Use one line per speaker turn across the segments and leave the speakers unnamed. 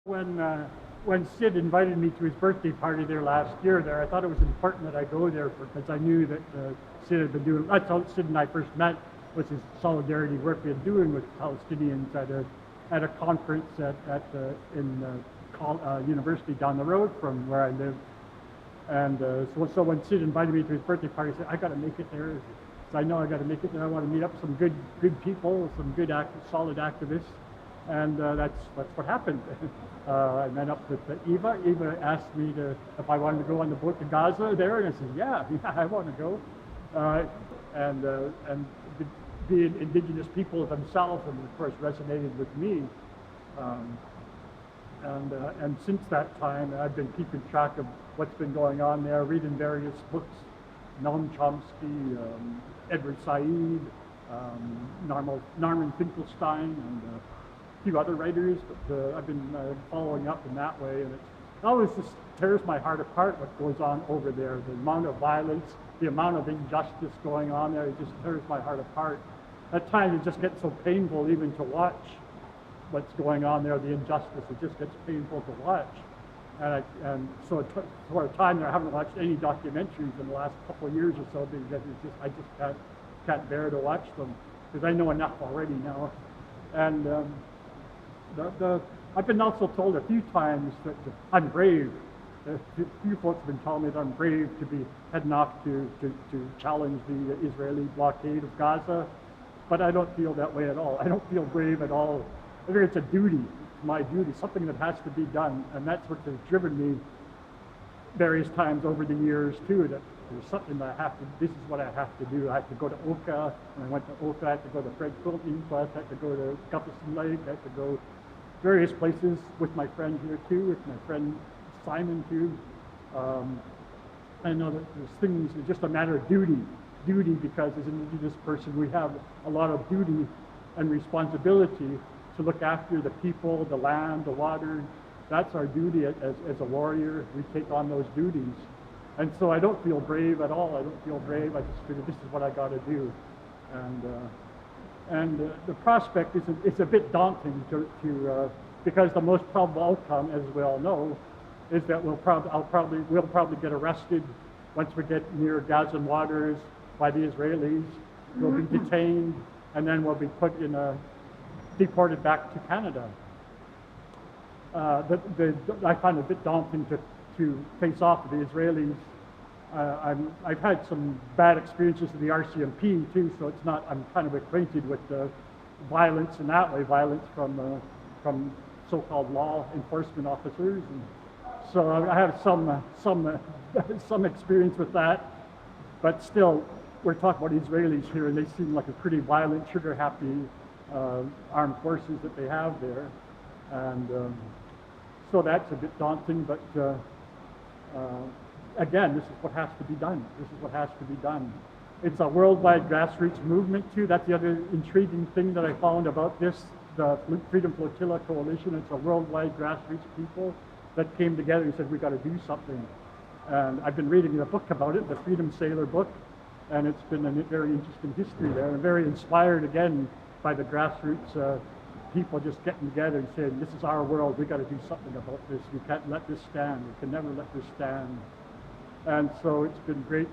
When Sid invited me to his birthday party there last year, I thought it was important that I go there because I knew that Sid had been doing. That's how Sid and I first met, was his solidarity work we had doing with Palestinians at a conference in university down the road from where I live. And so when Sid invited me to his birthday party, I said, I got to make it there. So I know I got to make it there. I want to meet up some good people, some good solid activists. And that's what happened. I met up with Eva. Eva asked me if I wanted to go on the boat to Gaza there, and I said, yeah, I want to go. And being indigenous people themselves, and of course, resonated with me. And since that time, I've been keeping track of what's been going on there, reading various books, Noam Chomsky, Edward Said, Norman Finkelstein, and a few other writers, but I've been following up in that way, and it always just tears my heart apart what goes on over there. The amount of violence, the amount of injustice going on there, it just tears my heart apart. At times it just gets so painful even to watch what's going on there, the injustice, it just gets painful to watch. And so for a time there, I haven't watched any documentaries in the last couple of years or so because I just can't bear to watch them because I know enough already now. And I've been also told a few times that I'm brave. A few folks have been telling me that I'm brave to be heading off to challenge the Israeli blockade of Gaza, but I don't feel that way at all. I don't feel brave at all. I think it's a duty, my duty, something that has to be done, and that's what has driven me various times over the years too, that there's something that I have to, this is what I have to do. I have to go to Oka, and I went to Oka, I had to go to Fred Quilt Inquest, I had to go to Guffison Lake, I had to go various places with my friend here too, with my friend Simon too. I know that there's things, it's just a matter of duty because as an Indigenous person we have a lot of duty and responsibility to look after the people, the land, the water. That's our duty as a warrior. We take on those duties. And so I don't feel brave at all. I don't feel brave. I just figure this is what I got to do. And the prospect is a bit daunting because the most probable outcome, as we all know, is that we'll probably get arrested once we get near Gazan waters by the Israelis. We'll be detained, and then we'll be deported back to Canada. I find it a bit daunting to face off with the Israelis. I've had some bad experiences with the RCMP too, so it's not. I'm kind of acquainted with the violence in that way, violence from so-called law enforcement officers, and so I have some experience with that. But still, we're talking about Israelis here, and they seem like a pretty violent, trigger-happy armed forces that they have there, and so that's a bit daunting. But again, this is what has to be done. This is what has to be done. It's a worldwide grassroots movement too. That's the other intriguing thing that I found about this, the Freedom Flotilla Coalition. It's a worldwide grassroots people that came together and said, we got to do something. And I've been reading a book about it, the Freedom Sailor book, and it's been a very interesting history there. I'm very inspired again by the grassroots people just getting together and saying, this is our world, we got to do something about this. We can't let this stand. We can never let this stand. And so it's been great,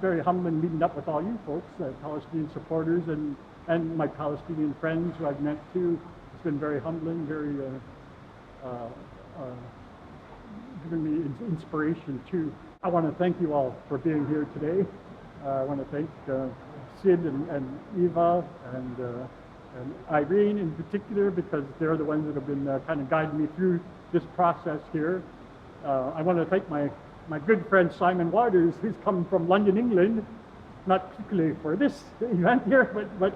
very humbling meeting up with all you folks, Palestinian supporters, and my Palestinian friends who I've met too. It's been very humbling, very giving me inspiration too. I want to thank you all for being here today. I want to thank Sid and Eva and Irene in particular, because they're the ones that have been kind of guiding me through this process here. I want to thank my good friend Simon Waters, who's come from London, England, not particularly for this event here, but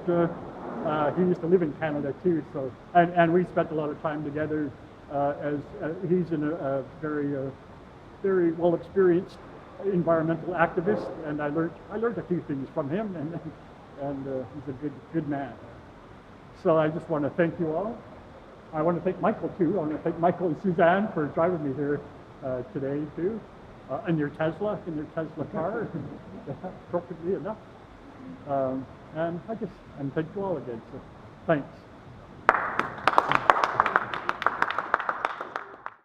he used to live in Canada too. So and we spent a lot of time together as he's a very well experienced environmental activist, and I learned a few things from him, and he's a good man. So I just want to thank you all. I want to thank Michael too. I want to thank Michael and Suzanne for driving me here today too, in your Tesla car, appropriately enough. And thank you all again. So thanks.